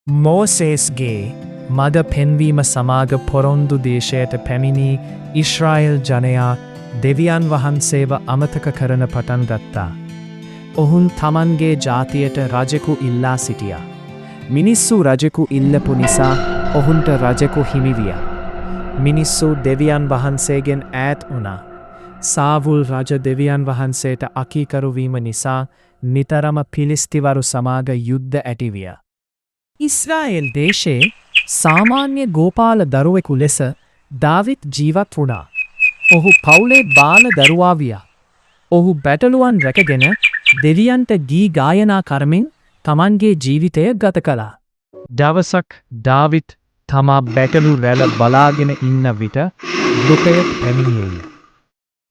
මෝසේස්ගේ මග පෙන්වීම සමාග පොරොන්දු දේශයට පැමිණි ඊශ්‍රායෙල් ජනයා දෙවියන් වහන්සේව අමතක කරන පටන් ගත්තා. ඔවුන් තමන්ගේ ජාතියට රජෙකු ඉල්ලා සිටියා. මිනිස්සු රජෙකු ඉල්ලපු නිසා ඔවුන්ට රජෙකු හිමිවිය. මිනිස්සු දෙවියන් වහන්සේගෙන් ඈත් වුණා. සාවුල් රජ දෙවියන් වහන්සේට අකීකරුවීම නිසා නිතරම පිලිස්තිවරු සමාග යුද්ධ ඇතිවිය. ඉස්රායෙල් දේශයේ සාමාන්‍ය ගෝපාල දරුවෙකු ලෙස දාවිත් ජීවත් වුණා. ඔහු පවුලේ බාල දරුවා විය. ඔහු බැටළුවන් රැකගෙන දෙවියන්ට ගී ගායනා කරමින් තමන්ගේ ජීවිතය ගත කළා. දවසක් දාවිත් තමා බැටළු රැළ බලාගෙන ඉන්න විට වෘකයෙක් පැමිණියේය.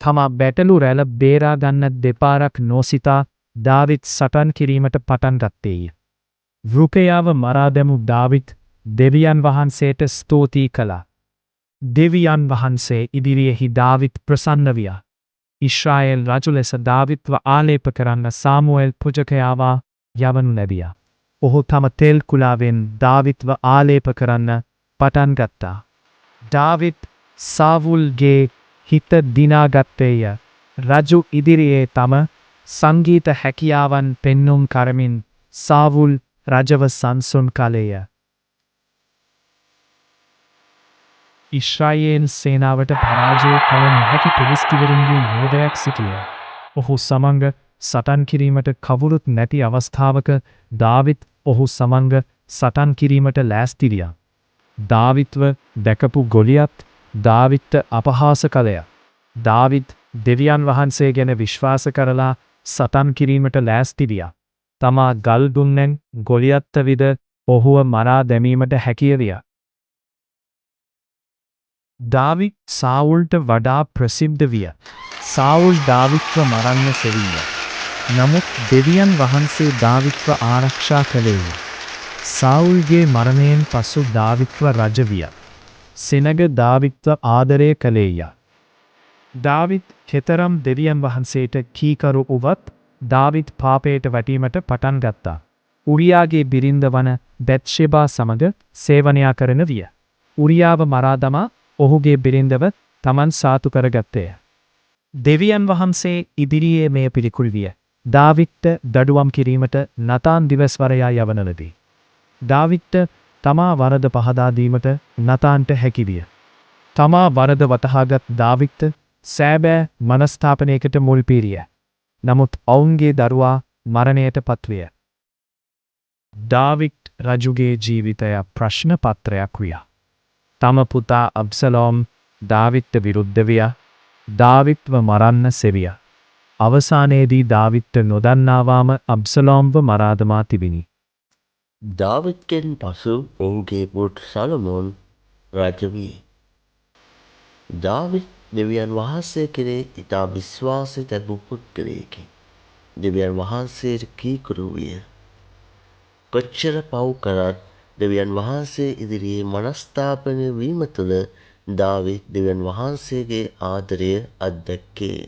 තමා බැටළු රැළ බේරාගන්න දෙපාරක් නොසිතා දාවිත් සටන් කිරීමට පටන් ගත්තේය. වෘකයාව මරා දැමූ දාවිත් දෙවියන් වහන්සේට ස්තුති කළා. දෙවියන් වහන්සේ ඉදිරියෙහි දාවිත් ප්‍රසන්න විය. ඊශ්‍රායෙල් රජු ලෙස දාවිත්ව ආලේප කරන්න සාමුවෙල් පුජකයාව යවනු ලැබියා. ඔහු තම තෙල් කුලාවෙන් දාවිත්ව ආලේප කරන්න පටන් ගත්තා. දාවිත් සාවුල්ගේ හිත දිනාගත්තේය. රජු ඉදිරියේ තම සංගීත හැකියාවන් පෙන්නුම් කරමින් සාවුල් රජව සංසුන් කළේය. ඊශ්‍රායෙල් සේනාවට පරාජය කළ නොහැකි පිලිස්තිවරුන්ගේ යෝධයෙක් සිටියා. ඔහු සමඟ සටන් කිරීමට කවුරුත් නැති අවස්ථාවක දාවිත් ඔහු සමඟ සටන් කිරීමට ලෑස්ති විය. දාවිත්ව දැකපු ගොලියත් දාවිත්ට අපහාස කළය. දාවිත් දෙවියන් වහන්සේ ගැන විශ්වාස කරලා සටන් කිරීමට ලෑස්ති විය. තමා ගල් දුන්නෙන් ගොලියත්ත විද ඔහුව මරා දැමීමට හැකිය විය. දාවිත් සාවුල්ට වඩා ප්‍රසිද්ධ විය. සාවුල් දාවිත්ව මරන්න සෙවීය. නමුත් දෙවියන් වහන්සේ දාවිත්ව ආරක්ෂා කළේය. සාවුල්ගේ මරණයෙන් පසු දාවිත්ව රජ විය. සෙනග දාවිත්ව ආදරය කළේය. දාවිත් කෙතරම් දෙවියන් වහන්සේට කීකරු වුවත් දාවිත් පාපයට වැටීමට පටන් ගත්තා. උරියාගේ බිරිඳ වන බැත්ෂෙබා සමග සේවනයා කරන විය. උරියාව මරා දමා ඔහුගේ බිරිඳව තමන් සාතු කරගත්තේය. දෙවියන් වහන්සේ ඉදිරියේ මෙය පිළිකුල් විය. දාවිත්ට දඩුවම් කිරීමට නතාන් දිවස්වරයා යවන ලදී. දාවිත්ට තමා වරද පහදා දීමට නතාන්ට හැකි විය. තමා වරද වටහාගත් දාවිත්ට සෑබෑ මනස්ථාපනයකට මුල් පීරිය. නමුත් ඔවුන්ගේ දරුවා මරණයට පත්විය. දාවිත් රජුගේ ජීවිතය ප්‍රශ්න පත්‍රයක් විය. තම පුතා අබ්සලෝම් දාවිත්ට විරුද්ධ විය. දාවිත්ව මරන්න සෙවිය. අවසානයේදී දාවිත්ට නොදන්නාවාම අබ්සලෝම්ව මරා දමා තිබිණි. දාවිත්ගෙන් පසු ඔහුගේ පුත් සලොමෝන් රජ විය. දාවිත් දෙවියන් වහන්සේ කෙරේ ඉතා විශ්වාසය තැබූ පුද්ගලයෙකි. දෙවියන් වහන්සේට කීකරු විය. කොච්චර පව් කරත් දෙවියන් වහන්සේ ඉදිරියේ මනස්ථාපනය වීම තුළ දාවිත් දෙවියන් වහන්සේගේ ආදරය අත්දැක්කේය.